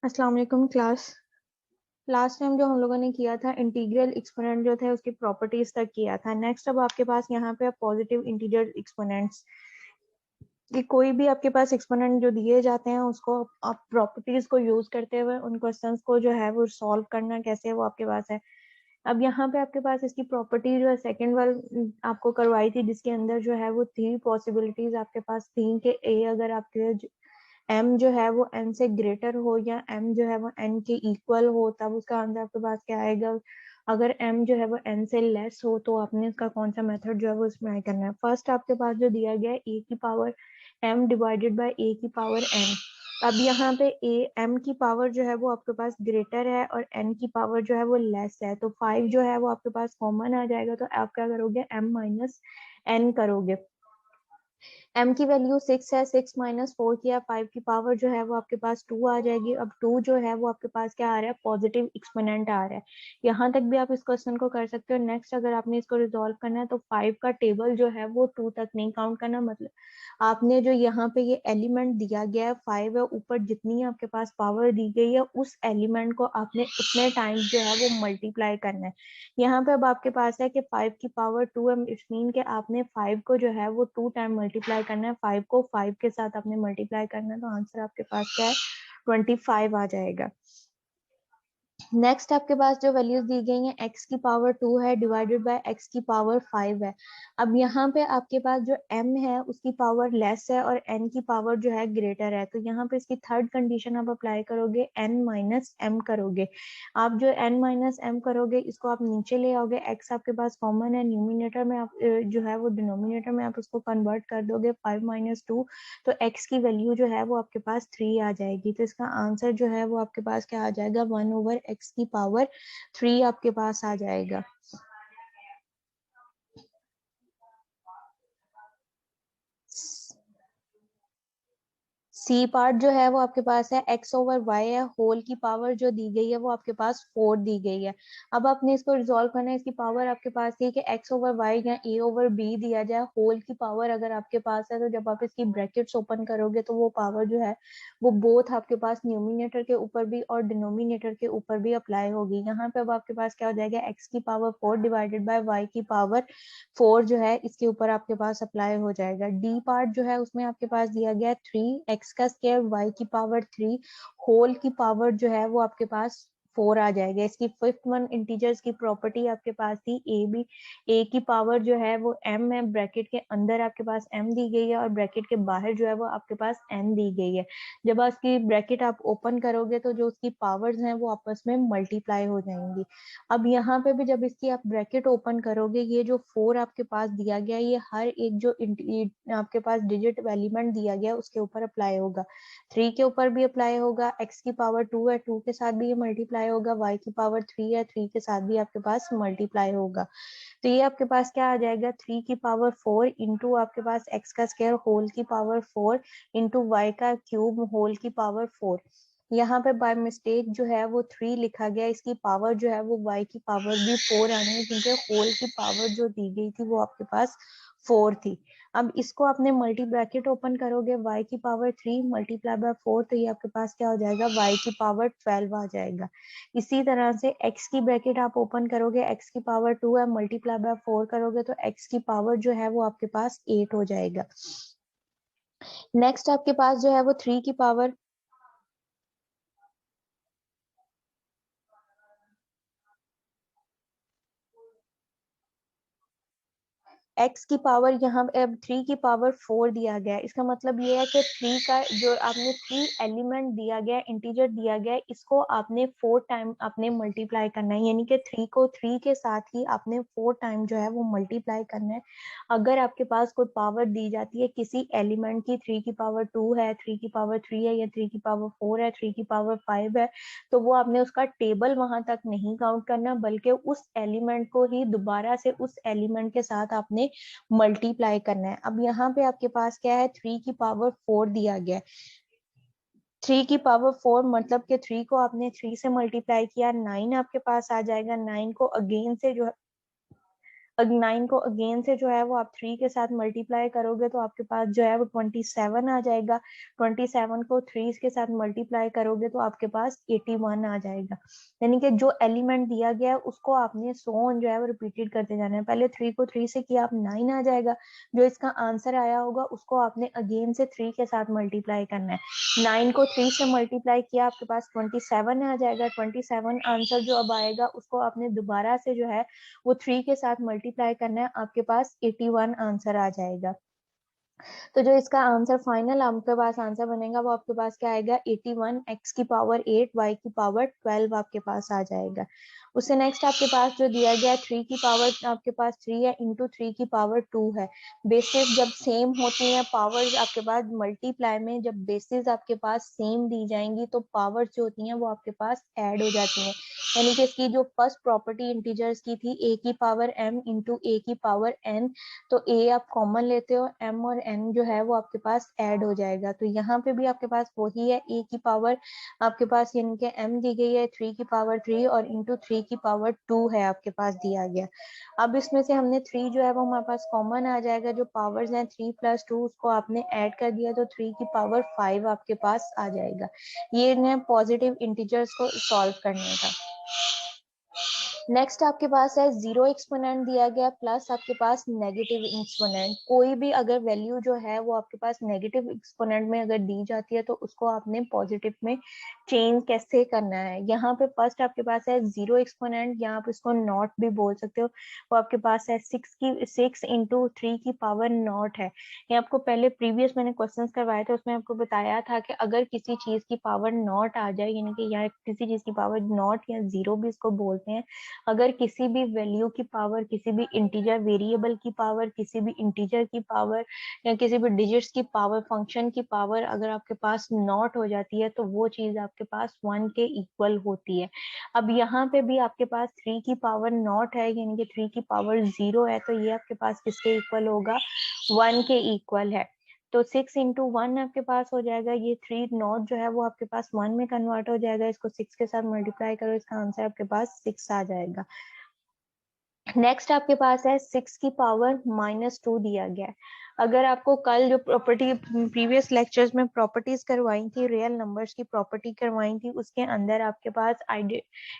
अस्सलाम वालेकुम class. Last time जो हम लोगों ने किया था इंटीग्रल एक्सपोनेंट जो थे उसकी प्रॉपर्टीज तक किया था। नेक्स्ट अब आपके पास यहाँ पे पॉजिटिव इंटीजर एक्सपोनेंट्स, कि कोई भी आपके पास एक्सपोनेंट जो दिए जाते हैं उसको आप प्रॉपर्टीज को यूज करते हुए उन क्वेश्चंस को जो है वो सॉल्व करना कैसे है वो आपके पास है। अब यहाँ पे आपके पास इसकी प्रॉपर्टी जो है सेकंड वाली आपको करवाई थी, जिसके अंदर जो है वो 3 पॉसिबिलिटीज आपके पास थी कि ए अगर आपके m जो है वो n से ग्रेटर हो या m जो है वो n के इक्वल हो, तब उसका आंसर आपके पास क्या आएगा। अगर m जो है वो n से लेस हो तो आपने इसका कौन सा मेथड जो है वो इस्तेमाल करना है। फर्स्ट आपके पास जो दिया गया है a की power m divided by a की पावर n। अब यहाँ पे m की पावर जो है वो आपके पास ग्रेटर है और n की पावर जो है वो लेस है, तो 5 जो है वो आपके पास कॉमन आ जाएगा, तो आप क्या करोगे m माइनस n करोगे। m की वैल्यू 6 है, 6 माइनस 4 किया, 5 की पावर जो है वो आपके पास 2 आ जाएगी। अब 2 जो है वो आपके पास क्या आ रहा है, पॉजिटिव एक्सपोनेंट आ रहा है। यहाँ तक भी आप इस क्वेश्चन को कर सकते हो। नेक्स्ट अगर आपने इसको रिजोल्व करना है तो 5 का टेबल जो है वो 2 तक नहीं काउंट करना, मतलब आपने जो यहाँ पे ये एलिमेंट दिया गया है 5 है, ऊपर जितनी आपके पास पावर दी गई है उस एलिमेंट को आपने उतने टाइम्स जो है वो मल्टीप्लाई करना है। यहाँ पे अब आपके पास है कि 5 की पावर 2 है, इट्स मीन कि आपने 5 को जो है वो 2 टाइम मल्टीप्लाई करना है, 5 को 5 के साथ आपने मल्टीप्लाई करना है, तो आंसर आपके पास क्या है 25 आ जाएगा। नेक्स्ट आपके पास जो वैल्यूज दी गई हैं x की पावर 2 है डिवाइडेड बाय x की पावर 5 है। अब यहाँ पे आपके पास जो m है उसकी पावर लेस है और n की पावर जो है ग्रेटर है, तो यहाँ पे इसकी थर्ड कंडीशन आप अप्लाई करोगे, n माइनस m करोगे। आप जो n माइनस m करोगे इसको आप नीचे ले आओगे, x आपके पास कॉमन है, न्यूमिनेटर में आप जो है वो डिनोमिनेटर में आप उसको कन्वर्ट कर दोगे 5 माइनस 2, तो x की वैल्यू जो है वो आपके पास 3 आ जाएगी। तो इसका आंसर जो है वो आपके पास क्या आ जाएगा, 1/x की पावर 3 आपके पास आ जाएगा। सी पार्ट जो है वो आपके पास है x/y है, होल की पावर जो दी गई है वो आपके पास 4 दी गई है। अब आपने इसको रिजोल्व करना है, इसकी पावर आपके पास थी कि x/y या a/b दिया जाए, होल की पावर अगर आपके पास है तो जब आप इसकी ब्रैकेट्स ओपन करोगे तो वो पावर जो है वो बोथ आपके पास न्यूमिनेटर के ऊपर भी और डिनोमिनेटर के ऊपर भी अप्लाई होगी। यहाँ पे अब आपके पास क्या हो जाएगा, x की पावर 4 डिवाइडेड बाय y की पावर 4 जो है इसके ऊपर आपके पास अप्लाई हो जाएगा। डी पार्ट जो है उसमें आपके पास दिया गया है 3x का स्क्वायर y की पावर 3, होल की पावर जो है वो आपके पास 4 आ जाएगा। इसकी फिफ्थ वन इंटीजर्स की प्रॉपर्टी आपके पास थी a की पावर जो है वो m है, ब्रैकेट के अंदर आपके पास m दी गई है और ब्रैकेट के बाहर जो है वो आपके पास n दी गई है। जब आपकी ब्रैकेट आप ओपन करोगे तो जो उसकी पावर्स हैं वो आपस में मल्टीप्लाई हो जाएंगी। अब यहाँ पे भी जब इसकी आप ब्रैकेट ओपन करोगे, ये जो 4 आपके पास दिया गया है ये हर एक जो आपके पास डिजिट एलिमेंट दिया गया है उसके ऊपर अप्लाई होगा। 3 के ऊपर भी अप्लाई होगा, x की पावर 2 है 2 के साथ भी ये मल्टीप्लाई होगा, y की पावर 3 है 3 के साथ भी आपके पास मल्टीप्लाई होगा। तो ये आपके पास क्या आ जाएगा, 3 की पावर 4 इंटू आपके पास x का स्क्वायर होल की पावर 4 इंटू y का क्यूब होल की पावर 4। यहाँ पे बाय मिस्टेक जो है वो 3 लिखा गया, इसकी पावर जो है वो y की पावर भी 4 आनी है, क्योंकि होल की पावर जो दी गई थी वो आपके पास 4 थी। अब इसको आपने मल्टी ब्रैकेट ओपन करोगे, y की पावर 3 मल्टीप्लाई बाय 4, तो ये आपके पास क्या हो जाएगा, y की पावर 12 आ जाएगा। इसी तरह से x की ब्रैकेट आप ओपन करोगे, x की पावर 2 है, मल्टीप्लाई बाय 4 करोगे तो x की पावर जो है वो आपके पास 8 हो जाएगा। नेक्स्ट आपके पास जो है वो 3 की पावर x की पावर, यहाँ अब 3 की पावर 4 दिया गया है, इसका मतलब ये है कि 3 का जो आपने 3 एलिमेंट दिया गया, इंटीजर दिया गया, इसको आपने 4 टाइम आपने मल्टीप्लाई करना है, यानी कि 3 को 3 के साथ ही आपने 4 टाइम जो है वो मल्टीप्लाई करना है। अगर आपके पास कोई पावर दी जाती है किसी एलिमेंट की, 3 की पावर 2 है, 3 की पावर 3 है या 3 की पावर 4 है, 3 की पावर 5 है, तो वो आपने उसका टेबल वहां तक नहीं काउंट करना, बल्कि उस एलिमेंट को ही दोबारा से उस एलिमेंट के साथ आपने मल्टीप्लाई करना है। अब यहाँ पे आपके पास क्या है, 3 की पावर 4 दिया गया है, 3 की पावर 4 मतलब कि 3 को आपने 3 से मल्टीप्लाई किया, 9 आपके पास आ जाएगा, 9 को अगेन से जो 9 को अगेन से जो है वो आप 3 के साथ मल्टीप्लाई करोगे तो आपके पास जो है वो 27 आ जाएगा। 27 को 3 के साथ मल्टीप्लाई करोगे तो आपके पास 81 आ जाएगा। यानी कि जो एलिमेंट दिया गया है उसको आपने सो ऑन जो है वो रिपीटेड करते जाना है। पहले 3 को 3 से किया, आप 9 आ जाएगा। जो इसका आंसर आया होगा उसको आपने अगेन से 3 के साथ मल्टीप्लाई करना है। 9 को 3 से मल्टीप्लाई किया, आपके पास 27 आ जाएगा। 27 आंसर जो अब आएगा उसको आपने दोबारा से जो है वो 3 के साथ मल्टीप्लाई करना है, आपके पास 81 आंसर आ जाएगा। तो जो इसका आंसर फाइनल आपके पास आंसर बनेगा वो आपके पास क्या आएगा, 81 x की पावर 8 y की पावर 12 आपके पास आ जाएगा। उससे नेक्स्ट आपके पास जो दिया गया 3 की पावर आपके पास 3 है, इंटू 3 की पावर 2 है। बेसिस जब सेम होती है, पावर्स आपके पास मल्टीप्लाई में जब बेसिस आपके पास सेम दी जाएंगी तो पावर्स जो होती हैं वो आपके पास ऐड हो जाती हैं। यानी कि इसकी जो फर्स्ट प्रॉपर्टी इंटीजर्स की थी a की पावर m इंटू a की पावर n, तो a आप कॉमन लेते हो, m और n जो है वो आपके पास ऐड हो जाएगा। तो यहाँ पे भी आपके पास वही है, a की पावर आपके पास यानी कि m दी गई है 3 की पावर 3 और इंटू 3 की पावर 2 है आपके पास दिया गया। अब इसमें से हमने 3 जो है वो हमारे पास कॉमन आ जाएगा, जो पावर्स हैं 3 प्लस 2 उसको आपने ऐड कर दिया तो 3 की पावर 5 आपके पास आ जाएगा। ये पॉजिटिव इंटीजर्स को सॉल्व करने का। नेक्स्ट आपके पास है जीरो एक्सपोनेंट दिया गया प्लस आपके पास नेगेटिव एक्सपोनेंट। कोई भी अगर वैल्यू जो है वो आपके पास नेगेटिव एक्सपोनेंट में अगर दी जाती है तो उसको आपने पॉजिटिव में चेंज कैसे करना है। यहाँ पे फर्स्ट आपके पास है जीरो एक्सपोनेंट, यहाँ पे इसको नॉट भी बोल सकते हो। वो आपके पास है 6 इंटू 3 की पावर नॉट है। ये आपको पहले प्रीवियस मैंने क्वेश्चंस करवाए थे, उसमें आपको बताया था कि अगर किसी चीज की पावर नॉट आ जाए, यानी कि यहाँ किसी चीज की पावर नॉट या जीरो भी इसको बोलते हैं, अगर किसी भी वैल्यू की पावर, किसी भी इंटीजर वेरिएबल की पावर, किसी भी इंटीजर की पावर या किसी भी डिजिट्स की पावर, फंक्शन की पावर अगर आपके पास नॉट हो जाती है तो वो चीज आपके पास 1 के इक्वल होती है। अब यहाँ पे भी आपके पास 3 की पावर नॉट है, यानी कि 3 की पावर 0 है, तो ये आपके पास किसके इक्वल होगा, 1 के इक्वल है। तो 6 इंटू 1 आपके पास हो जाएगा, ये 3 नॉट जो है वो आपके पास 1 में कन्वर्ट हो जाएगा। इसको 6 के साथ मल्टीप्लाई करो, इसका आंसर आपके पास 6 आ जाएगा। नेक्स्ट आपके पास है 6 की पावर -2 दिया गया है। अगर आपको कल जो प्रॉपर्टी प्रीवियस लेक्चर्स में प्रॉपर्टीज करवाई थी, रियल नंबर्स की प्रॉपर्टी करवाई थी, उसके अंदर आपके पास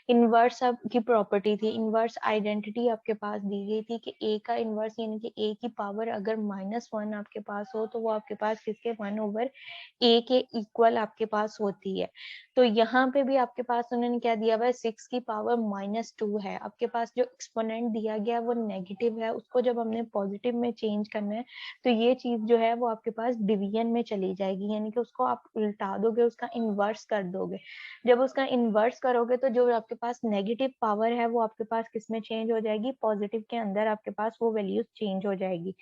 इनवर्स की प्रॉपर्टी थी, इनवर्स आइडेंटिटी आपके पास दी गई थी कि ए का इनवर्स यानी कि ए की पावर अगर -1 आपके पास हो तो वो आपके पास किसके 1/a के इक्वल आपके पास होती है। तो यहाँ पे भी आपके पास उन्होंने क्या दिया हुआ है, 6 की पावर -2 है। आपके पास जो एक्सपोनेंट दिया गया है वो नेगेटिव है, उसको जब हमने पॉजिटिव में चेंज करना है तो ये चीज जो है वो आपके पास डिवीजन में चली जाएगी, यानी कि उसको आप उल्टा दोगे, उसका इनवर्स कर दोगे। जब उसका इनवर्स करोगे तो जो आपके पास नेगेटिव पावर है वो आपके पास किस में चेंज हो जाएगी, पॉजिटिव के अंदर आपके पास वो वैल्यूज चेंज हो जाएगी।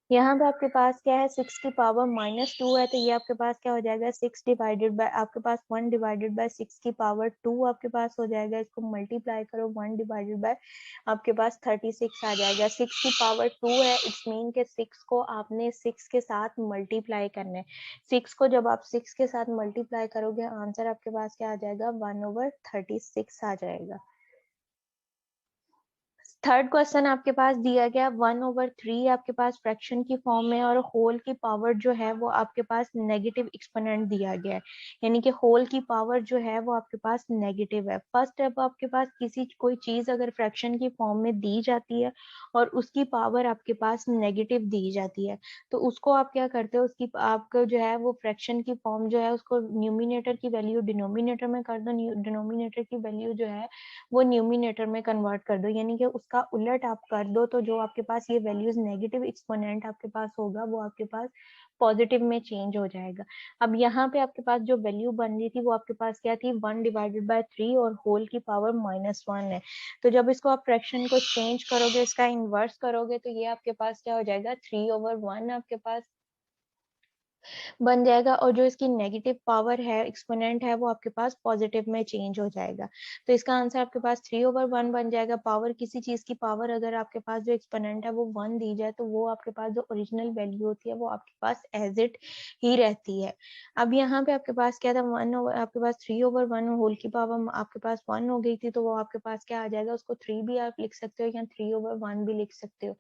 यहाँ पे आपके पास क्या है, 6 की पावर -2 है, तो ये आपके पास क्या हो जाएगा, 6 डिवाइडेड बाय आपके पास 1 डिवाइडेड बाय 6 की पावर 2 आपके पास हो जाएगा। इसको मल्टीप्लाई करो, 1 डिवाइडेड बाय आपके पास 36 आ जाएगा। 6 की पावर 2 है, इट्स मीन के 6 को आपने 6 के साथ मल्टीप्लाई करना है। 6 को जब आप 6 के साथ मल्टीप्लाई करोगे आंसर आपके पास क्या आ जाएगा, 1/36 आ जाएगा। थर्ड क्वेश्चन आपके पास दिया गया 1/3 आपके पास फ्रैक्शन की फॉर्म में और होल की पावर जो है वो आपके पास नेगेटिव एक्सपोनेंट दिया गया है, यानी कि होल की पावर जो है वो आपके पास नेगेटिव है। फर्स्ट स्टेप आपके पास कोई चीज अगर फ्रैक्शन की फॉर्म में दी जाती है और उसकी पावर आपके पास नेगेटिव दी जाती है तो उसको आप क्या करते हो, उसकी आपको जो है वो फ्रैक्शन की फॉर्म जो है उसको न्यूमिनेटर की वैल्यू डिनोमिनेटर में कर दो, डिनोमिनेटर की वैल्यू जो है वो न्यूमिनेटर में कन्वर्ट कर दो, यानी कि उसका उलट आप कर दो तो जो आपके पास ये वैल्यूज नेगेटिव एक्सपोनेंट आपके पास होगा वो आपके पास पॉजिटिव में चेंज हो जाएगा। अब यहाँ पे आपके पास जो वैल्यू बन रही थी वो आपके पास क्या थी, 1/3 और होल की पावर -1 है। तो जब इसको आप फ्रैक्शन को चेंज करोगे, इसका इनवर्स करोगे तो ये आपके पास क्या हो जाएगा, 3/1 आपके पास बन जाएगा, और जो इसकी नेगेटिव पावर है, एक्सपोनेंट है, वो आपके पास पॉजिटिव में चेंज हो जाएगा। तो इसका आंसर आपके पास 3/1 बन जाएगा। पावर, किसी चीज की पावर अगर आपके पास जो एक्सपोनेंट है वो 1 दी जाए तो वो आपके पास जो ओरिजिनल वैल्यू होती है वो आपके पास एज इट ही रहती है। अब यहाँ पे आपके पास क्या था, 1 आपके पास 3/1 होल की पावर आपके पास 1 हो गई थी, तो वो आपके पास क्या आ जाएगा, उसको 3 भी आप लिख सकते हो या 3/1 भी लिख सकते हो,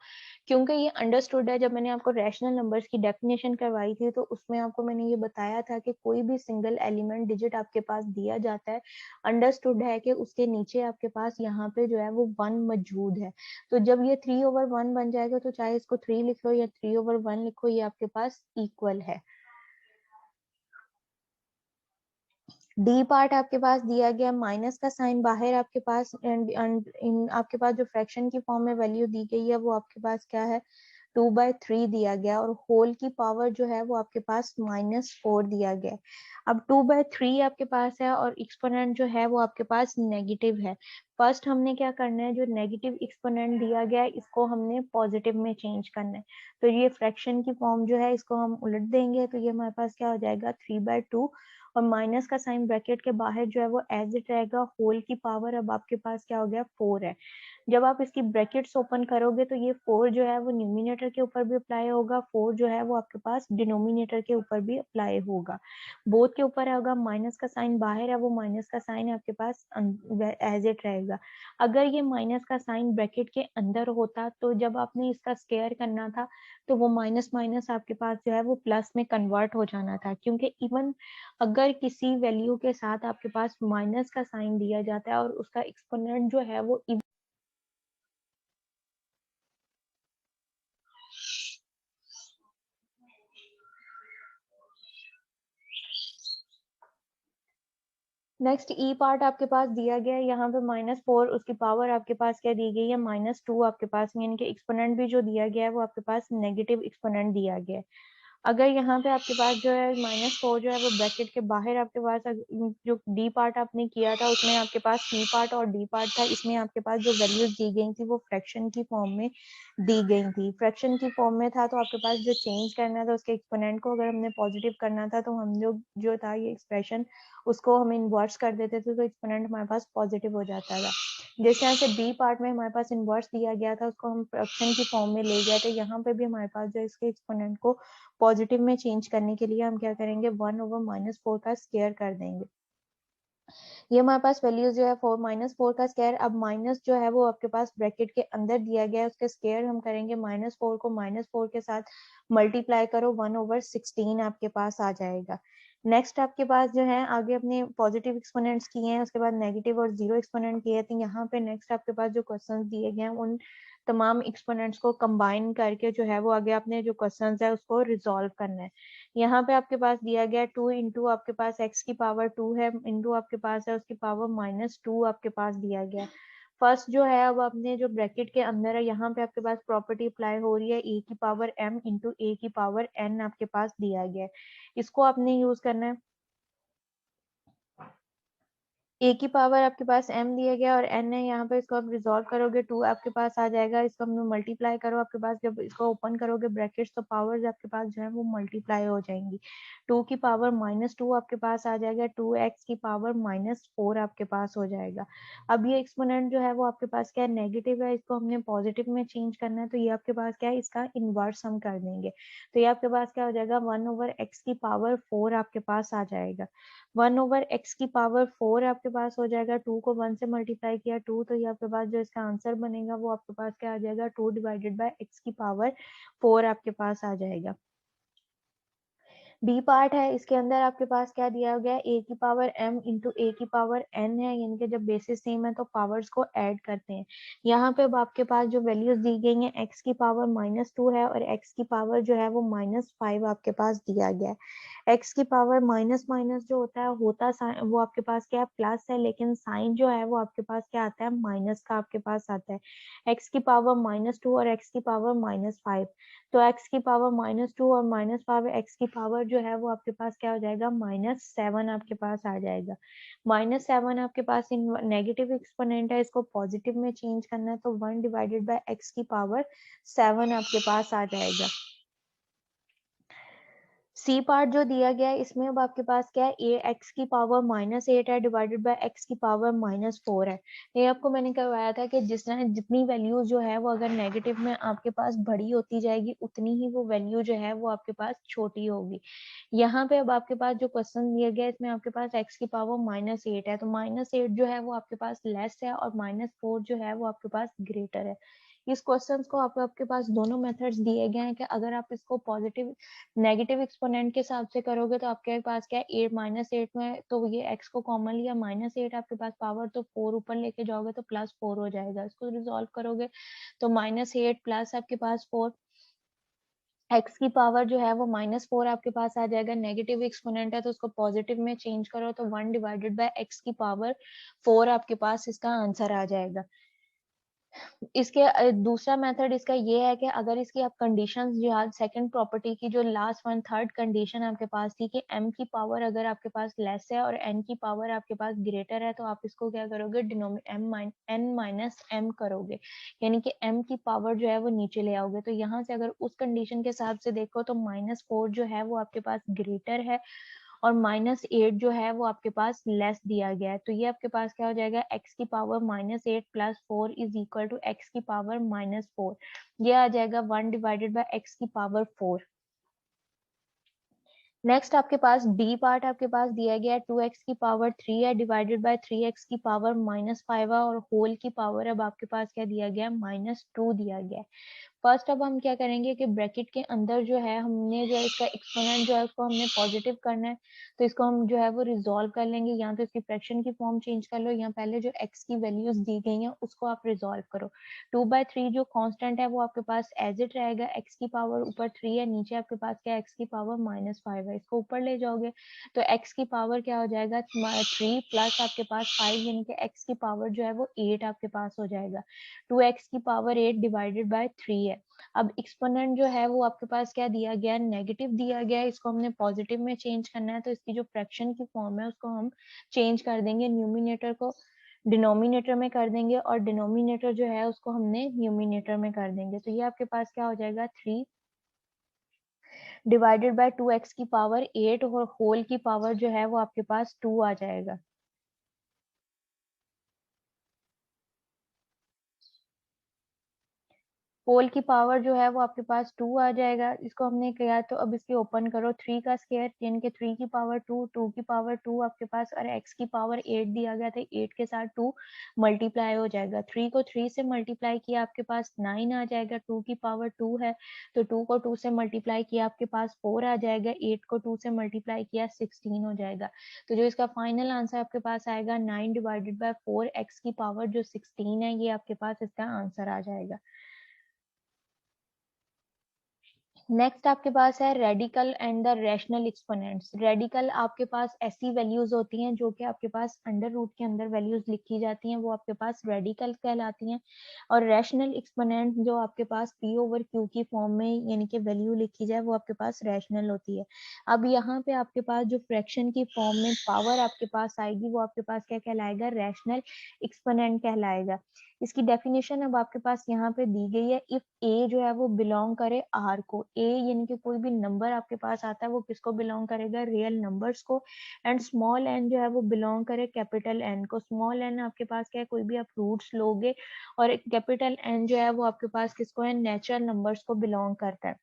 क्योंकि ये अंडरस्टूड है। जब मैंने आपको रैशनल नंबर्स की डेफिनेशन करवाई थी तो उसमें आपको मैंने ये बताया था कि कोई भी सिंगल एलिमेंट डिजिट आपके पास दिया जाता है, अंडरस्टूड है कि उसके नीचे आपके पास यहाँ पे जो है वो 1 मौजूद है। तो जब ये 3/1 बन जाएगा तो चाहे इसको 3 लिख लो या 3/1 लिखो, ये आपके पास इक्वल है। डी पार्ट आपके पास दिया गया, माइनस का साइन बाहर आपके पास, इन आपके पास जो फ्रैक्शन की फॉर्म में वैल्यू दी गई है वो आपके पास क्या है, 2/3 दिया गया, और होल की पावर जो है वो आपके पास -4 दिया गया। अब 2/3 आपके पास है और एक्सपोनेंट जो है वो आपके पास नेगेटिव है। फर्स्ट हमने क्या करना है, जो नेगेटिव एक्सपोनेंट दिया गया है इसको हमने पॉजिटिव में चेंज करना है। तो ये फ्रैक्शन की फॉर्म जो है इसको हम उलट देंगे, तो ये हमारे पास क्या हो जाएगा, 3/2, और माइनस का साइन ब्रैकेट के बाहर जो है वो एज इट रहेगा। होल की पावर अब आपके पास क्या हो गया, 4 है। जब आप इसकी ब्रैकेट्स ओपन करोगे तो ये 4 जो है वो न्यूमिनेटर के ऊपर भी अप्लाई होगा, 4 जो है वो आपके पास डिनोमिनेटर के ऊपर भी अप्लाई होगा, बोथ के ऊपर होगा। माइनस का साइन बाहर है, वो माइनस का साइन आपके पास एज इट रहेगा। अगर ये माइनस का साइन ब्रैकेट के अंदर होता तो जब आपने इसका स्क्वायर करना था तो वो माइनस माइनस आपके पास जो है वो प्लस में कन्वर्ट हो जाना था, क्योंकि इवन अगर किसी वैल्यू के साथ आपके पास माइनस का साइन दिया जाता है और उसका एक्सपोनेंट जो है वो नेक्स्ट ई पार्ट आपके पास दिया गया है, यहाँ पे -4, उसकी पावर आपके पास क्या दी गई है, -2 आपके पास, यानी कि एक्सपोनेंट भी जो दिया गया है वो आपके पास नेगेटिव एक्सपोनेंट दिया गया है। अगर यहाँ पे आपके पास जो है -4 जो है वो ब्रैकेट के बाहर आपके पास जो डी पार्ट आपने किया था उसमें आपके पास सी पार्ट और डी पार्ट था, इसमें आपके पास जो वैल्यूज दी गई थी वो फ्रैक्शन की फॉर्म में दी गई थी। फ्रैक्शन की फॉर्म में था तो आपके पास जो चेंज करना था उसके एक्सपोनेंट को अगर हमने पॉजिटिव करना था तो हम लोग जो था ये एक्सप्रेशन उसको हम इन्वर्स कर देते थे, तो एक्सपोनेंट हमारे पास पॉजिटिव हो जाता था। जैसे यहाँ से बी पार्ट में हमारे पास इन्वर्स दिया गया था उसको हम फ्रैक्शन की फॉर्म में ले गए थे, यहाँ पे भी हमारे पास जो इसके एक्सपोनेंट को पॉजिटिव में चेंज करने के लिए हम क्या करेंगे, 1/-4 का स्क्वायर कर देंगे। ये हमारे पास वैल्यूज जो है -4 का स्क्वायर, अब माइनस जो है वो आपके पास ब्रैकेट के अंदर दिया गया है, उसके स्क्वायर हम करेंगे, -4 को -4 के साथ मल्टीप्लाई करो, 1/16 आपके पास आ जाएगा। नेक्स्ट आपके पास जो है आगे अपने पॉजिटिव एक्सपोनेंट्स किए हैं, उसके बाद नेगेटिव और जीरो एक्सपोनेंट किए थे। यहाँ पे नेक्स्ट आपके पास जो क्वेश्चंस दिए गए हैं उन तमाम एक्सपोनेंट्स को कंबाइन करके जो है वो आगे आपने जो क्वेश्चंस है उसको रिजॉल्व करना है। यहाँ पे आपके पास दिया गया 2 इंटू आपके पास x की पावर 2 है, इंटू आपके पास है उसकी पावर -2 आपके पास दिया गया। फर्स्ट जो है अब आपने जो ब्रैकेट के अंदर है यहाँ पे आपके पास प्रॉपर्टी अप्लाई हो रही है, a की पावर m इंटू a की पावर n आपके पास दिया गया है, इसको आपने यूज करना है। a की पावर आपके पास m दिया गया और n है, यहाँ पे इसको आप रिजॉल्व करोगे 2 आपके पास आ जाएगा, इसको हम मल्टीप्लाई करो आपके पास, जब इसको ओपन करोगे ब्रैकेट्स तो पावर्स आपके पास जो है वो मल्टीप्लाई हो जाएंगी। 2 की पावर -2 आपके पास आ जाएगा, 2x की पावर -4 आपके पास हो जाएगा। अब ये एक्सपोनेंट जो है वो आपके पास क्या है, नेगेटिव है, इसको हमने पॉजिटिव में चेंज करना है, तो ये आपके पास क्या है, इसका इनवर्स हम कर देंगे। तो ये आपके पास क्या हो जाएगा, 1/x की पावर 4 आपके पास आ जाएगा। 1/x की पावर 4 आपके पास हो जाएगा, 2 को 1 से मल्टीप्लाई किया 2, तो ये आपके पास जो इसका आंसर बनेगा वो आपके पास क्या आ जाएगा, 2/x की पावर 4 आपके पास आ जाएगा। बी पार्ट है, इसके अंदर आपके पास क्या दिया गया है, a की पावर m इंटू a की पावर n है, यानी कि जब बेसिस सेम है तो पावर्स को ऐड करते हैं। यहाँ पे अब आपके पास जो वैल्यूज दी गई हैं, x की पावर -2 है और x की पावर जो है वो -5 आपके पास दिया गया है। x की पावर माइनस माइनस जो होता है वो आपके पास क्या है, प्लस है, लेकिन साइन जो है वो आपके पास क्या आता है, माइनस का आपके पास आता है। x की पावर -2 और x की पावर -5, तो x की पावर -2 और -5, x की पावर जो है वो आपके पास क्या हो जाएगा, -7 आपके पास आ जाएगा। -7 आपके पास इन नेगेटिव एक्सपोनेंट है, इसको पॉजिटिव में चेंज करना है, तो 1/x की पावर 7 आपके पास आ जाएगा। सी पार्ट जो दिया गया है इसमें अब आपके पास क्या है, ए एक्स की पावर -8 है डिवाइडेड बाय एक्स की पावर -4 है। ये आपको मैंने करवाया था कि जितनी वैल्यू जो है वो अगर नेगेटिव में आपके पास बड़ी होती जाएगी उतनी ही वो वैल्यू जो है वो आपके पास छोटी होगी। यहाँ पे अब आपके पास जो क्वेश्चन दिया गया है इसमें आपके पास एक्स की पावर -8 है, तो -8 जो है वो आपके पास लेस है और -4 जो है वो आपके पास ग्रेटर है। इस क्वेश्चंस को आपके पास दोनों मेथड्स दिए गए हैं कि अगर आप इसको पॉजिटिव नेगेटिव एक्सपोनेंट के हिसाब से करोगे तो आपके पास क्या है, 8 में तो ये x को कॉमन लिया, -8 आपके पास पावर तो 4 ऊपर लेके जाओगे तो +4 हो जाएगा। इसको रिजॉल्व करोगे तो -8 प्लस आपके पास 4, x की पावर जो है वो -4 आपके पास आ जाएगा। नेगेटिव एक्सपोनेंट है तो उसको पॉजिटिव में चेंज करो तो 1 डिवाइडेड बाय x की पावर 4 आपके पास इसका आंसर आ जाएगा। इसके दूसरा मेथड इसका ये है कि अगर इसकी आप कंडीशंस जो आज सेकंड प्रॉपर्टी की जो लास्ट वन थर्ड कंडीशन आपके पास थी कि m की पावर अगर आपके पास लेस है और n की पावर आपके पास ग्रेटर है तो आप इसको क्या करोगे, n माइनस m करोगे, यानी कि m की पावर जो है वो नीचे ले आओगे। तो यहाँ से अगर उस कंडीशन के हिसाब से देखो तो -4 जो है वो आपके पास ग्रेटर है और -8 जो है वो आपके पास लेस दिया गया है। तो ये आपके पास क्या हो जाएगा, x की power -8 plus 4 is equal to x की पावर -4। ये आ जाएगा 1 डिवाइडेड बाय x की पावर 4। नेक्स्ट आपके पास बी पार्ट आपके पास दिया गया है 2x की पावर 3 है डिवाइडेड बाय 3x की पावर -5 है और होल की पावर अब आपके पास क्या दिया गया है, -2 दिया गया है। फर्स्ट अब हम क्या करेंगे कि ब्रैकेट के अंदर जो है हमने जो है इसका एक्सपोनेंट जो है उसको हमने पॉजिटिव करना है, तो इसको हम जो है वो रिजॉल्व कर लेंगे। यहाँ तो इसकी फ्रैक्शन की फॉर्म चेंज कर लो, यहाँ पहले जो x की वैल्यूज दी गई हैं उसको आप रिजॉल्व करो। 2/3 जो कांस्टेंट है वो आपके पास एज इट रहेगा, x की पावर ऊपर 3 है, नीचे आपके पास क्या है, x की पावर -5 है। इसको ऊपर ले जाओगे तो x की पावर क्या हो जाएगा, 3 प्लस आपके पास 5 यानी कि x की पावर जो है वो 8 आपके पास हो जाएगा। 2x की पावर 8 डिवाइडेड बाय 3 है। अब एक्सपोनेंट जो है वो आपके पास क्या दिया गया है, नेगेटिव दिया गया है, इसको हमने पॉजिटिव में चेंज करना है। तो इसकी जो फ्रैक्शन की फॉर्म है उसको हम चेंज कर देंगे, न्यूमिनेटर को डिनोमिनेटर में कर देंगे और डिनोमिनेटर जो है उसको हमने न्यूमिनेटर में कर देंगे। तो ये आपके पास क्या हो जाएगा, 3 डिवाइडेड बाय 2x की पावर 8 और होल की पावर जो है वो आपके पास 2 आ जाएगा। होल की पावर जो है वो आपके पास 2 आ जाएगा। इसको हमने किया तो अब इसके ओपन करो, 3 का स्क्वायर यानी कि 3 की पावर 2, 2 की पावर 2 आपके पास और x की पावर 8 दिया गया था, 8 के साथ 2 मल्टीप्लाई हो जाएगा। 3 को 3 से मल्टीप्लाई किया आपके पास 9 आ जाएगा, 2 की पावर 2 है तो 2 को 2 से मल्टीप्लाई किया आपके पास 4 आ जाएगा, 8 को 2 से मल्टीप्लाई किया 16 हो जाएगा। तो जो इसका फाइनल आंसर आपके पास आएगा 9 डिवाइडेड बाय 4 x की पावर जो 16 है, ये आपके पास इसका आंसर आ जाएगा। नेक्स्ट आपके पास है radical and the rational exponents. Radical आपके पास ऐसी वैल्यूज होती हैं जो कि आपके पास अंडर रूट के अंदर वैल्यूज लिखी जाती हैं, वो आपके पास रेडिकल कहलाती हैं। और रैशनल एक्सपोनेंट जो आपके पास p ओवर q की फॉर्म में यानी कि वैल्यू लिखी जाए वो आपके पास रैशनल होती है। अब यहाँ पे आपके पास जो फ्रैक्शन की फॉर्म में पावर आपके पास आएगी वो आपके पास क्या कहलाएगा, रैशनल एक्सपोनेंट कहलाएगा। इसकी डेफिनेशन अब आपके पास यहाँ पे दी गई है, इफ a जो है वो बिलोंग करे r को, a यानी कि कोई भी नंबर आपके पास आता है वो किसको बिलोंग करेगा, रियल नंबर्स को। एंड स्मॉल n जो है वो बिलोंग करे कैपिटल n को। स्मॉल n आपके पास क्या है, कोई भी आप रूट्स लोगे और कैपिटल n जो है वो आपके पास किसको है, नेचुरल नंबर्स को बिलोंग करता है।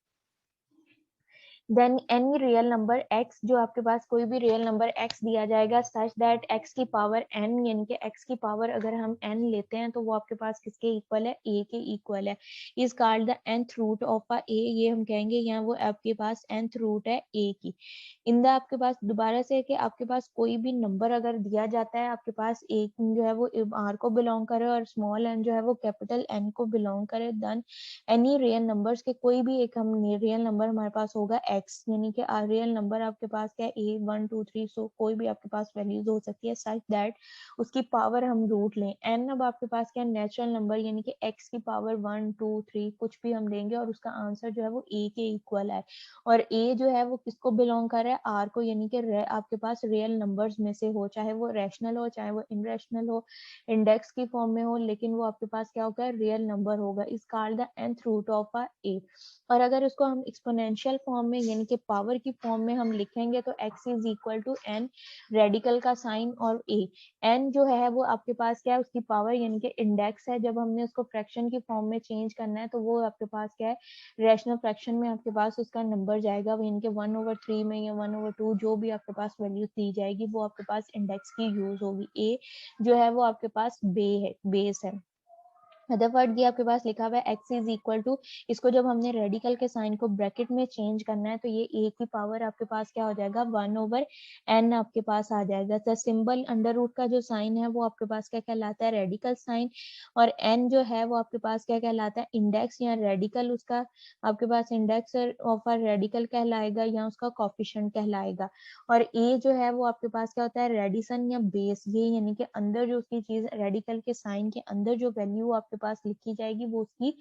Then any real number x, जो आपके पास कोई भी रियल नंबर x दिया जाएगा सच दैट x की पावर n यानी कि x की पावर अगर हम n लेते हैं तो वो आपके पास किसके इक्वल है, a के इक्वल है। Is called the nth root of a, ये हम कहेंगे यहाँ वो आपके पास nth रूट है a की। इन द आपके पास दोबारा से कि आपके पास कोई भी नंबर अगर दिया जाता है आपके पास एक जो है वो r को बिलोंग करे और स्मॉल n जो है वो कैपिटल n को बिलोंग करे, देन एनी रियल नंबर्स के कोई भी एक हम रियल नंबर हमारे पास होगा x, यानी कि रियल नंबर आपके पास क्या है a 1 2 3, सो कोई भी आपके पास वैल्यूज हो सकती है सच दैट उसकी पावर हम रूट लें n। अब आपके पास क्या नेचुरल नंबर यानी कि x की पावर 1 2 3 कुछ भी हम देंगे और उसका आंसर जो है वो a के इक्वल है। और a जो है वो किसको बिलोंग कर रहा है, r को, यानी कि आपके पास रियल नंबर्स में से हो, चाहे वो रैशनल हो चाहे वो इनरैशनल हो, इंडेक्स की फॉर्म में हो, लेकिन वो आपके पास क्या होगा, रियल नंबर होगा। Is called the nth root of a। और अगर इसको हम एक्सपोनेंशियल फॉर्म में यानी कि पावर की फॉर्म में हम लिखेंगे तो x is equal to n, radical का साइन और a। n जो है वो आपके पास क्या है, उसकी पावर यानी कि इंडेक्स है। जब हमने उसको फ्रैक्शन की फॉर्म में चेंज करना है तो वो आपके पास क्या है, रैशनल फ्रैक्शन में आपके पास उसका नंबर जाएगा, वो यानी कि 1/3 में या 1/2 जो भी आपके पास वैल्यू दी जाएगी वो आपके पास इंडेक्स की यूज होगी। a जो है वो आपके पास बेस है। अदरवर्ड ये आपके पास लिखा हुआ है x इज इक्वल टू, इसको जब हमने रेडिकल के साइन को ब्रैकेट में चेंज करना है तो ये a की पावर आपके पास क्या हो जाएगा, 1/n आपके पास आ जाएगा। तो सिंबल अंडर रूट का जो साइन है वो आपके पास क्या कहलाता है, रेडिकल साइन, और n जो है वो आपके पास क्या कहलाता है, इंडेक्स या रेडिकल, उसका आपके पास इंडेक्स ऑफ अ रेडिकल कहलाएगा या उसका कोफिशिएंट कहलाएगा। और a जो है वो आपके पास क्या होता है, रेडिसन या बेस, ये यानी कि अंदर जो उसकी चीज रेडिकल के साइन के अंदर जो वैल्यू आपके पास लिखी जाएगी वो उसकी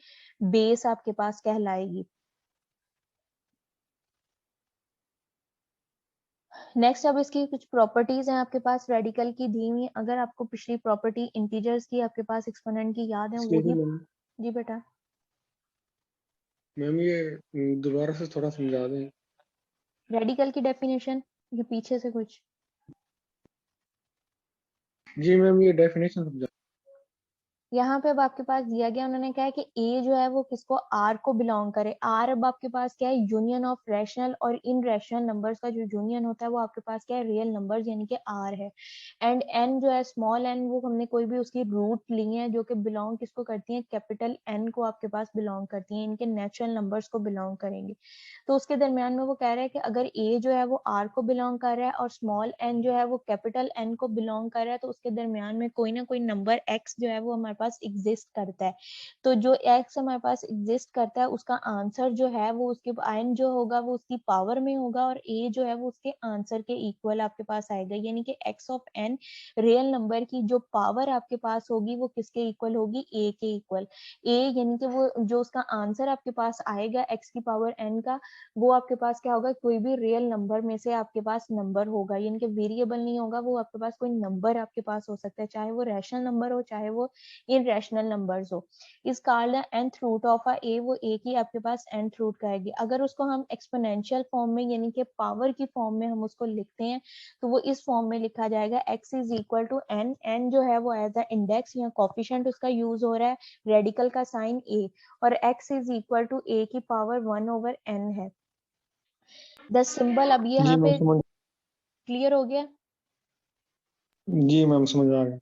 बेस आपके पास कहलाएगी। नेक्स्ट अब इसकी कुछ प्रॉपर्टीज हैं आपके पास रेडिकल की दी हुई। अगर आपको पिछली प्रॉपर्टी इंटीजर्स की आपके पास एक्सपोनेंट की याद है एक्सक्यूज वही। मी मैम, जी बेटा। ये दोबारा से थोड़ा समझा दें। रेडिकल की डेफिनेशन ये पीछे से कुछ। जी मैम, ये डेफिनेशन समझा। यहाँ पे अब आपके पास दिया गया, उन्होंने कहा है कि ए जो है वो किसको, आर को बिलोंग करे। आर अब आपके पास क्या है, यूनियन ऑफ रैशनल और इन रैशनल नंबर्स का जो यूनियन होता है वो आपके पास क्या है, रियल नंबर्स यानी कि आर है। एंड एन जो है स्मॉल एन, वो हमने कोई भी उसकी रूट ली है जो कि बिलोंग किसको करती है, कैपिटल एन को आपके पास बिलोंग करती है, इनके नेचुरल नंबर्स को बिलोंग करेंगे। तो उसके दरमियान में वो कह रहा है कि अगर ए जो है वो आर को बिलोंग कर रहा है और स्मॉल एन जो है वो कैपिटल एन को बिलोंग कर रहा है तो उसके दरमियान में कोई ना कोई नंबर एक्स जो है वो हमारे पास एग्जिस्ट करता है। तो जो एक्स हमारे पास एग्जिस्ट करता है उसका आंसर जो है वो उसके एन जो होगा वो उसकी पावर में होगा और ए जो है वो उसके आंसर के इक्वल आपके पास आएगा। यानी कि x of n real number की जो पावर आपके पास होगी वो किसके इक्वल होगी, ए के इक्वल। ए यानी कि वो जो उसका आंसर आपके पास आएगा एक्स की पावर एन का, वो आपके पास क्या होगा, कोई भी रियल नंबर में से आपके पास नंबर होगा, यानी कि वेरिएबल नहीं होगा, वो आपके पास कोई नंबर आपके पास हो सकता है, चाहे वो रैशनल नंबर हो चाहे वो इनरैशनल नंबर्स हो। Is called nth root of a A, वो ए की आपके पास nth रूट कहेगी। अगर उसको हम एक्सपोनेंशियल फॉर्म में यानी कि पावर की फॉर्म में हम उसको लिखते हैं तो वो इस फॉर्म में लिखा जाएगा x is equal to n। n जो है वो एज अ इंडेक्स या कोफिशिएंट उसका यूज हो रहा है, रेडिकल का साइन a, और x is equal to a की पावर 1/n है। द सिंबल, अब ये जी यहाँ मैम पे समझ। क्लियर हो गया। जी मैम समझ आ गया।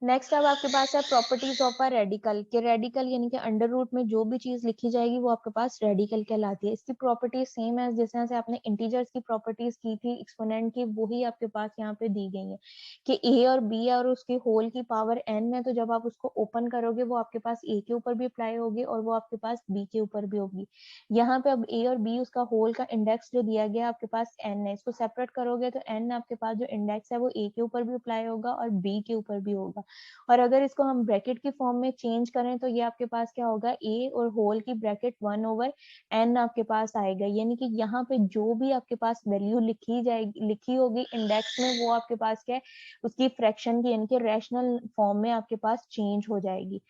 नेक्स्ट अब आपके पास है प्रॉपर्टीज ऑफ अ रेडिकल, के रेडिकल यानी कि अंडर रूट में जो भी चीज लिखी जाएगी वो आपके पास रेडिकल कहलाती है। इसकी प्रॉपर्टीज सेम है जैसे से आपने इंटीजर्स की प्रॉपर्टीज की थी एक्सपोनेंट की, वही आपके पास यहाँ पे दी गई है कि ए और बी और उसकी होल की पावर एन है, तो जब आप उसको ओपन करोगे वो आपके पास ए के ऊपर भी अप्लाई होगी और वो आपके पास बी के ऊपर भी होगी। यहाँ पे अब ए और बी उसका होल का इंडेक्स जो दिया गया आपके पास एन है, इसको सेपरेट करोगे तो एन आपके पास जो इंडेक्स है वो ए के ऊपर भी अप्लाई होगा और बी के ऊपर भी होगा। और अगर इसको हम ब्रैकेट की फॉर्म में चेंज करें तो ये आपके पास क्या होगा, ए और होल की ब्रैकेट 1/n आपके पास आएगा। यानी कि यहाँ पे जो भी आपके पास वैल्यू लिखी जाएगी, लिखी होगी इंडेक्स में, वो आपके पास क्या है, उसकी फ्रैक्शन की यानी कि रैशनल फॉर्म में आपके पास चेंज हो जाएगी।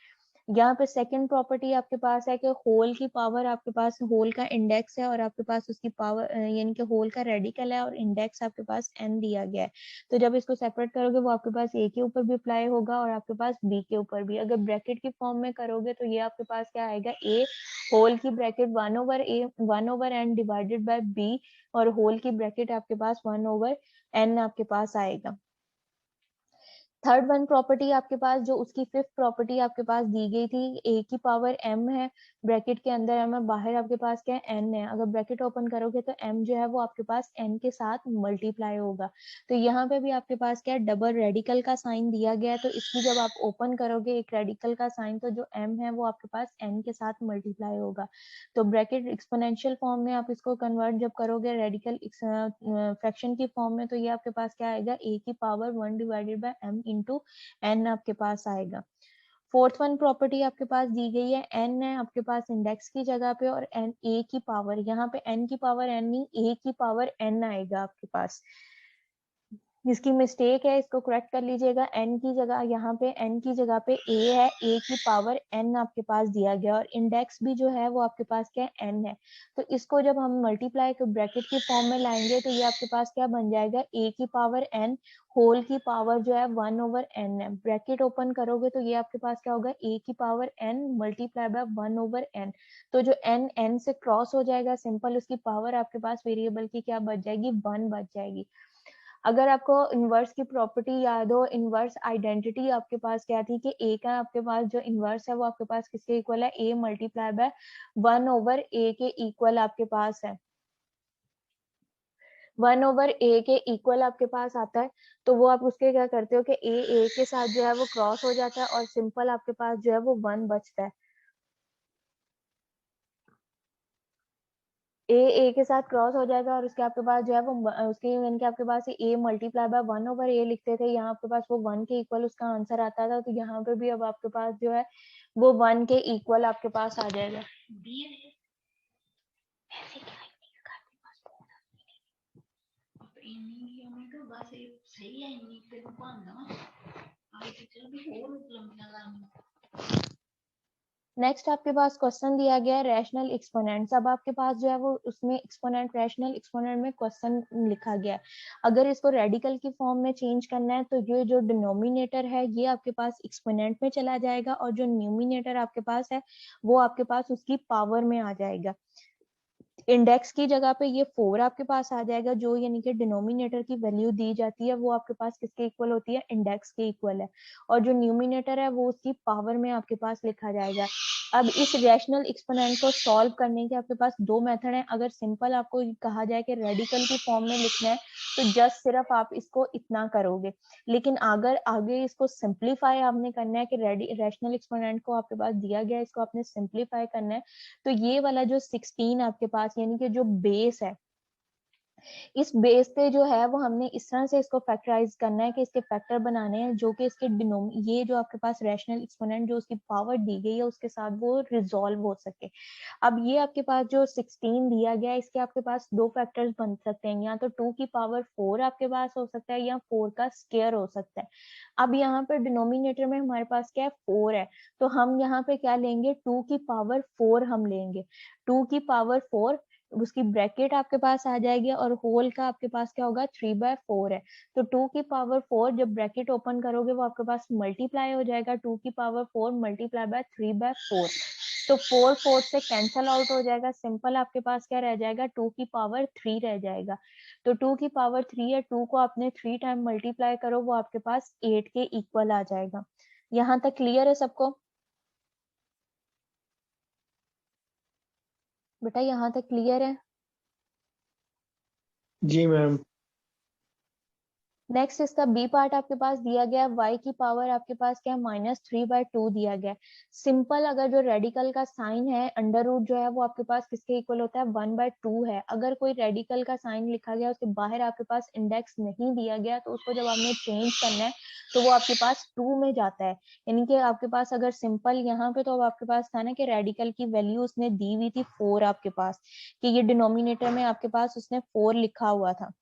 यहाँ पे सेकंड प्रॉपर्टी आपके पास है कि होल की पावर, आपके पास होल का इंडेक्स है और आपके पास उसकी पावर यानी कि होल का रेडिकल है और इंडेक्स आपके पास n दिया गया है। तो जब इसको सेपरेट करोगे वो आपके पास a के ऊपर भी अप्लाई होगा और आपके पास b के ऊपर भी। अगर ब्रैकेट की फॉर्म में करोगे तो ये आपके पास क्या आएगा, a होल की bracket 1/n divided by b, और होल की ब्रैकेट आपके पास 1/n आपके पास आएगा। थर्ड वन प्रॉपर्टी आपके पास जो उसकी फिफ्थ प्रॉपर्टी आपके पास दी गई थी, ए की पावर m है, ब्रैकेट के अंदर m है, बाहर आपके पास क्या है, n है। अगर ब्रैकेट ओपन करोगे तो m जो है वो आपके पास n के साथ मल्टीप्लाई होगा। तो यहाँ पे भी आपके पास क्या है, डबल रेडिकल का साइन दिया गया है, तो इसकी जब आप ओपन करोगे एक रेडिकल का साइन तो जो m है वो आपके पास n के साथ मल्टीप्लाई होगा। तो ब्रैकेट एक्सपोनेंशियल फॉर्म में आप इसको कन्वर्ट जब करोगे रेडिकल फ्रैक्शन की फॉर्म में तो ये आपके पास क्या आएगा, a की पावर 1/m इंटू n आपके पास आएगा। फोर्थ वन प्रॉपर्टी आपके पास दी गई है, n है आपके पास इंडेक्स की जगह पे और n a की पावर, यहाँ पे n की पावर n नहीं a की पावर n आएगा आपके पास। जिसकी मिस्टेक है इसको करेक्ट कर लीजिएगा। n की जगह यहाँ पे n की जगह पे a है, a की पावर n आपके पास दिया गया और इंडेक्स भी जो है वो आपके पास क्या है n है। तो इसको जब हम मल्टीप्लाई ब्रैकेट की फॉर्म में लाएंगे तो ये आपके पास क्या बन जाएगा, a की पावर n होल की पावर जो है 1/n है। ब्रैकेट ओपन करोगे तो ये आपके पास क्या होगा, a की power n multiply by 1/n। तो जो n से क्रॉस हो जाएगा सिंपल, उसकी पावर आपके पास वेरिएबल की क्या बच जाएगी, 1 बच जाएगी। अगर आपको इनवर्स की प्रॉपर्टी याद हो, इनवर्स आइडेंटिटी आपके पास क्या थी कि ए का आपके पास जो इनवर्स है वो आपके पास किसके इक्वल है, ए मल्टीप्लाई बाय 1/a के इक्वल आपके पास है। 1/a के इक्वल आपके पास आता है तो वो आप उसके क्या करते हो कि ए के साथ जो है वो क्रॉस हो जाता है और सिंपल आपके पास जो है वो 1 बचता है। ए के साथ क्रॉस हो जाएगा और उसके आपके पास जो है वो उसके यानी कि आपके पास ए मल्टीप्लाई बाय 1/a लिखते थे, यहाँ आपके पास वो 1 के इक्वल उसका आंसर आता था। तो यहाँ पे भी अब आपके पास जो है वो 1 के इक्वल आपके पास आ जाएगा। नेक्स्ट आपके पास क्वेश्चन दिया गया है रैशनल एक्सपोनेंट्स। अब आपके पास जो है वो उसमें एक्सपोनेंट, रैशनल एक्सपोनेंट में क्वेश्चन लिखा गया है। अगर इसको रेडिकल की फॉर्म में चेंज करना है तो ये जो डिनोमिनेटर है ये आपके पास एक्सपोनेंट में चला जाएगा और जो न्यूमिनेटर आपके पास है वो आपके पास उसकी पावर में आ जाएगा। इंडेक्स की जगह पे ये 4 आपके पास आ जाएगा, जो यानी कि डिनोमिनेटर की वैल्यू दी जाती है वो आपके पास किसके इक्वल होती है, इंडेक्स के इक्वल है। और जो न्यूमिनेटर है वो उसकी पावर में आपके पास लिखा जाएगा। अब इस रैशनल एक्सपोनेंट को सॉल्व करने के आपके पास दो मेथड हैं। अगर सिंपल आपको कहा जाए कि रेडिकल की फॉर्म में लिखना है तो जस्ट सिर्फ आप इसको इतना करोगे, लेकिन अगर आगे इसको सिंप्लीफाई आपने करना है कि रैशनल एक्सपोनेंट को आपके पास दिया गया है, इसको आपने सिंप्लीफाई करना है, तो ये वाला जो 16 आपके पास यानी कि जो बेस है, इस बेस पे जो है वो हमने इस तरह से इसको फैक्टराइज करना है कि इसके फैक्टर बनाने हैं जो कि इसके ये जो आपके पास रैशनल एक्सपोनेंट जो उसकी पावर दी गई है उसके साथ वो रिजॉल्व हो सके। अब ये आपके पास जो 16 दिया गया है इसके आपके पास दो फैक्टर्स बन सकते हैं, या तो 2 की पावर 4 आपके पास हो सकता है या 4 का स्क्वायर हो सकता है। अब यहाँ पे डिनोमिनेटर में हमारे पास क्या है, 4 है, तो हम यहाँ पे क्या लेंगे, 2 की पावर 4 हम लेंगे। 2 की पावर 4 उसकी ब्रैकेट आपके पास आ जाएगी और होल का आपके पास क्या होगा, 3/4 है। तो 2 की पावर 4 जब ब्रैकेट ओपन करोगे वो आपके पास मल्टीप्लाई हो जाएगा, 2 की पावर 4 मल्टीप्लाई बाय 3/4। तो 4 4 से कैंसल आउट हो जाएगा, सिंपल आपके पास क्या रह जाएगा, 2 की पावर 3 रह जाएगा। तो 2 की पावर 3 है, 2 को आपने 3 टाइम मल्टीप्लाई करो वो आपके पास 8 के इक्वल आ जाएगा। यहाँ तक क्लियर है सबको बेटा, यहाँ तक क्लियर है? जी मैम। नेक्स्ट इसका बी पार्ट आपके पास दिया गया, y की पावर आपके पास क्या है, -3/2 दिया गया। सिंपल अगर जो रेडिकल का साइन है अंडर रूट जो है वो आपके पास किसके इक्वल होता है, 1/2 है। अगर कोई रेडिकल का साइन लिखा गया उसके बाहर आपके पास इंडेक्स नहीं दिया गया तो उसको जब आपने चेंज करना है तो वो आपके पास 2 में जाता है। यानी कि आपके पास अगर सिंपल यहाँ पे तो अब आपके पास था ना कि रेडिकल की वैल्यू उसने दी हुई थी 4 आपके पास, कि ये डिनोमिनेटर में आपके पास उसने 4 लिखा हुआ था।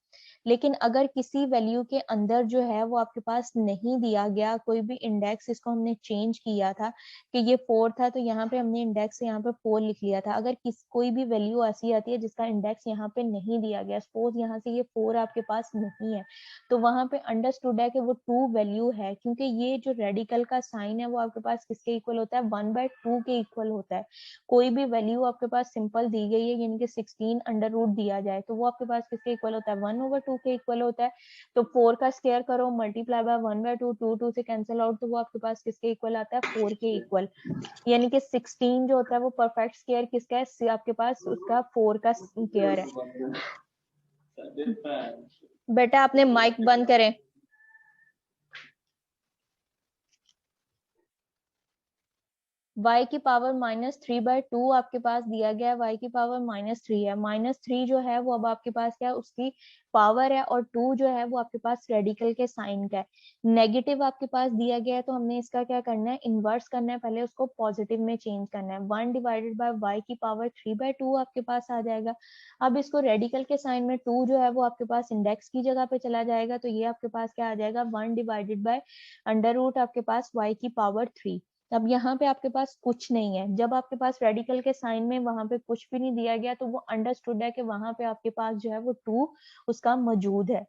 लेकिन अगर किसी वैल्यू के अंदर जो है वो आपके पास नहीं दिया गया कोई भी इंडेक्स, इसको हमने चेंज किया था कि ये 4 था तो यहाँ पे हमने इंडेक्स यहाँ पे 4 लिख लिया था। अगर कोई भी वैल्यू ऐसी आती है जिसका इंडेक्स यहाँ पे नहीं दिया गया, सपोज यहाँ से ये 4 आपके पास नहीं है, तो वहां पे अंडरस्टूड है कि वो 2 वैल्यू है, क्योंकि ये जो रेडिकल का साइन है वो आपके पास किसके इक्वल होता है, 1/2 के इक्वल होता है। कोई भी वैल्यू आपके पास सिंपल दी गई है यानी कि 16 अंडर रूट दिया जाए तो वो आपके पास किसके इक्वल होता है, 1/2 के इक्वल होता है। तो 4 का स्क्वायर करो मल्टीप्लाई बाय 1/2, 2 से कैंसिल आउट तो वो आपके पास किसके इक्वल आता है, 4 के इक्वल। यानी कि 16 जो होता है वो परफेक्ट स्क्वायर किसका है, आपके पास उसका 4 का स्क्वायर है। बेटा आपने माइक बंद करें। y की पावर -3/2 आपके पास दिया गया है, y की पावर -3 है। -3 जो है वो अब आपके पास क्या है, उसकी पावर है, और 2 जो है वो आपके पास रेडिकल के साइन का है। नेगेटिव आपके पास दिया गया है, तो हमने इसका क्या करना है, इन्वर्स करना है, पहले उसको पॉजिटिव में चेंज करना है। 1 डिवाइडेड बाय y की पावर 3/2 आपके पास आ जाएगा। अब इसको रेडिकल के साइन में 2 जो है वो आपके पास इंडेक्स की जगह पे चला जाएगा, तो ये आपके पास क्या आ जाएगा, 1 डिवाइडेड बाय अंडर रूट आपके पास y की पावर 3। अब यहाँ पे आपके पास कुछ नहीं है, जब आपके पास रेडिकल के साइन में वहां पे कुछ भी नहीं दिया गया, तो वो अंडरस्टूड है कि वहां पे आपके पास जो है वो 2 उसका मौजूद है।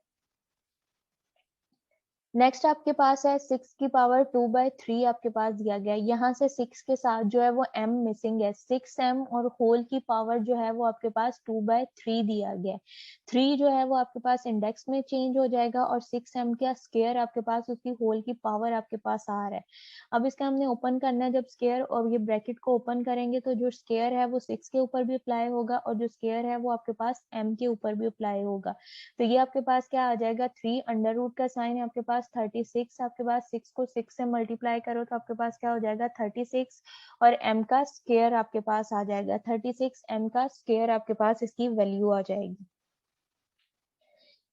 नेक्स्ट आपके पास है 6 की पावर 2/3 आपके पास दिया गया है। यहाँ से 6 के साथ जो है वो m मिसिंग है, 6m, और होल की पावर जो है वो आपके पास 2/3 दिया गया है। 3 जो है वो आपके पास इंडेक्स में चेंज हो जाएगा, और 6m का स्क्वायर आपके पास उसकी होल की पावर आपके पास आ रहा है। अब इसका हमने ओपन करना है, जब स्क्वायर और ये ब्रैकेट को ओपन करेंगे तो जो स्क्वायर है वो 6 के ऊपर भी अप्लाई होगा, और जो स्क्वायर है वो आपके पास m के ऊपर भी अप्लाई होगा। तो ये आपके पास क्या आ जाएगा, 3 अंडर रूट का साइन है आपके पास 36, आपके पास 6 को 6 से मल्टीप्लाई करो तो आपके पास क्या हो जाएगा 36, और m का स्क्वायर आपके पास आ जाएगा 36, m का स्क्वायर आपके पास इसकी वैल्यू आ जाएगी।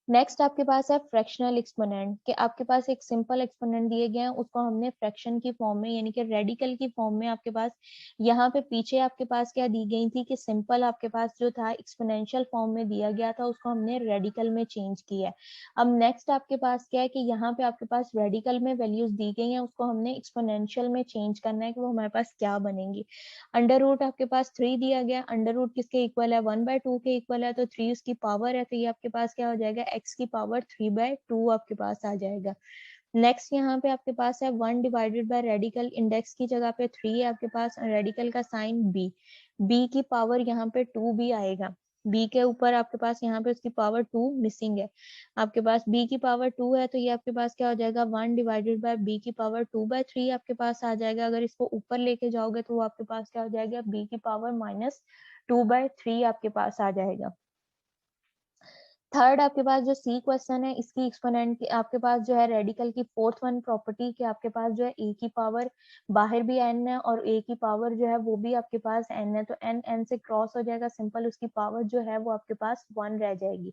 नेक्स्ट आपके पास है फ्रैक्शनल एक्सपोनेंट, कि आपके पास एक सिंपल एक्सपोनेंट दिए गए हैं, उसको हमने फ्रैक्शन की फॉर्म में यानी कि रेडिकल की फॉर्म में आपके पास यहाँ पे पीछे आपके पास क्या दी गई थी कि सिंपल आपके पास जो था एक्सपोनेंशियल फॉर्म में दिया गया था, उसको हमने रेडिकल में चेंज किया है। अब नेक्स्ट आपके पास क्या है कि यहाँ पे आपके पास रेडिकल में वैल्यूज दी गई हैं, उसको हमने एक्सपोनेंशियल में चेंज करना है कि वो हमारे पास क्या बनेंगी। अंडर रूट आपके पास 3 दिया गया, अंडर रूट किसके इक्वल है, 1/2 के इक्वल है, तो 3 उसकी पावर है, तो ये आपके पास क्या हो जाएगा, x की पावर 3/2 आपके पास आ जाएगा। नेक्स्ट यहाँ पे आपके पास है 1 डिवाइडेड बाय रेडिकल, इंडेक्स की जगह पे 3 है आपके पास, रेडिकल का साइन b, b की पावर यहाँ पे 2 भी आएगा, b के ऊपर आपके पास यहाँ पे उसकी पावर 2 मिसिंग है, आपके पास b की पावर 2 है, तो ये आपके पास क्या हो जाएगा 1 डिवाइडेड बाय b की पावर 2/3 आपके पास आ जाएगा। अगर इसको ऊपर लेके जाओगे तो वो आपके पास क्या हो जाएगा, b की पावर -2/3 आपके पास आ जाएगा। थर्ड आपके पास जो सी क्वेश्चन है, इसकी एक्सपोनेंट आपके पास जो है रेडिकल की फोर्थ वन प्रॉपर्टी के आपके पास जो है ए की पावर बाहर भी एन है, और ए की पावर जो है वो भी आपके पास एन है, तो एन एन से क्रॉस हो जाएगा, सिंपल उसकी पावर जो है वो आपके पास 1 रह जाएगी।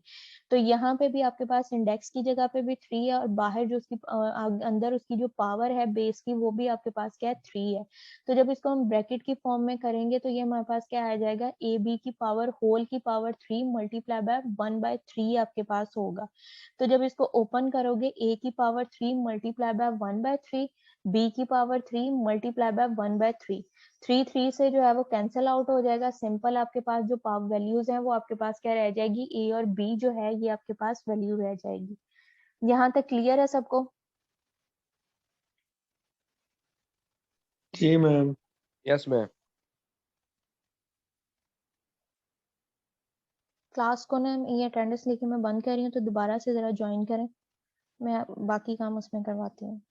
तो यहाँ पे भी आपके पास इंडेक्स की जगह पे भी 3 है, और बाहर जो उसकी अंदर उसकी जो पावर है बेस की, वो भी आपके पास क्या है 3 है। तो जब इसको हम ब्रैकेट की फॉर्म में करेंगे तो ये हमारे पास क्या आ जाएगा, ए बी की पावर होल की पावर 3 मल्टीप्लाई बाय 1/3 आपके पास होगा। तो जब इसको ओपन करोगे, ए की पावर 3 मल्टीप्लाई बाय 1/3, बी की पावर 3 मल्टीप्लाई बाय 1/3, 3 3 से जो है वो कैंसिल आउट हो जाएगा, सिंपल आपके पास जो वैल्यूज हैं वो आपके पास क्या रह जाएगी, ए और बी जो है ये आपके पास वैल्यू रह जाएगी। यहाँ तक क्लियर है सबको? जी मैम। Yes ma'am. क्लास को ना ये अटेंडेंस लेके मैं बंद कर रही हूँ, तो दोबारा से जरा ज्वाइन करें, मैं बाकी काम उसमें करवाती हूँ।